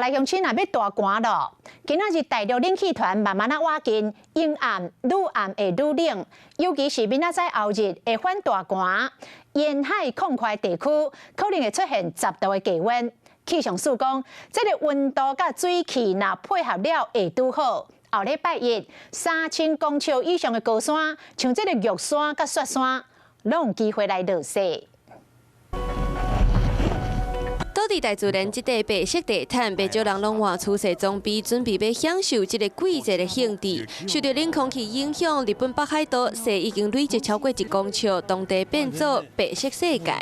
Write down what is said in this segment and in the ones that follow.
台乡亲也要大寒咯。今仔日大陆冷气团慢慢挖近，阴暗愈暗会愈冷，尤其是明仔载后日会反大寒，沿海空旷地区可能会出现10度的低温。气象署讲，这个温度甲水汽若配合了会拄好。后礼拜一，3000公尺以上的高山，像这个玉山甲雪山，拢有机会来落雪。 倒伫大自然这块白色地毯，不少人拢换出色装备，准备要享受这个季节的兴致。受到冷空气影响，日本北海道雪已经累积超过1公尺，当地变作白色世界。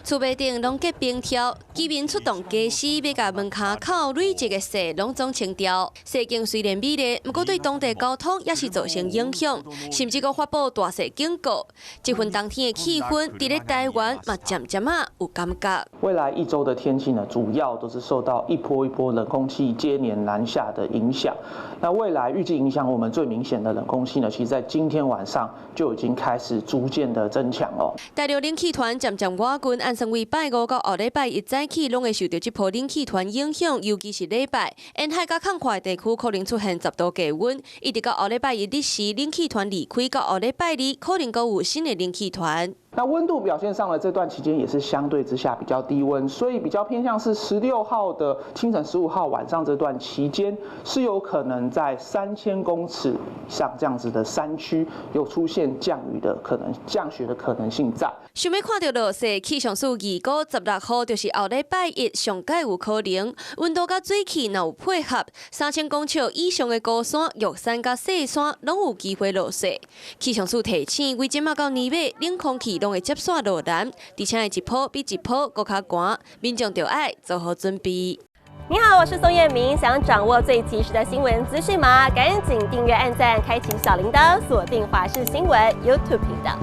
厝边顶拢结冰条，居民出动家私，要甲门骹口累积的雪拢总清掉。雪景虽然美丽，不过对当地交通也是造成影响，甚至阁发布大雪警告。这份冬天的气氛，伫咧台湾嘛渐渐有感觉。未来1周的天气呢，主要都是受到一波一波冷空气接连南下的影响。那未来预计影响我们最明显的冷空气呢，其实在今天晚上就已经开始逐渐的增强了。大陆冷气团渐渐瓦近，按算为拜5到后礼拜一早起，拢会受到这波冷气团影响，尤其是礼拜，沿海甲空旷地区可能出现10度低温，一直到后礼拜一日时，冷气团离开，到后礼拜2可能阁有新的冷气团。 那温度表现上呢，这段期间也是相对之下比较低温，所以比较偏向是16号的清晨，15号晚上这段期间是有可能在3000公尺以上这样子的山区有出现降雪的可能性在。想要看到落雪，气象署预估16号就是后礼拜一上届有可能，温度甲水汽若有配合，3000公尺以上的高山、玉山甲雪山拢有机会落雪。气象署提醒，为即马到年尾，冷空气 拢会接续落南，而且会一波比一波更较寒，民众就要做好准备。你好，我是宋彦明，想掌握最及时的新闻资讯吗？赶紧订阅、按赞、开启小铃铛，锁定华视新闻 YouTube 频道。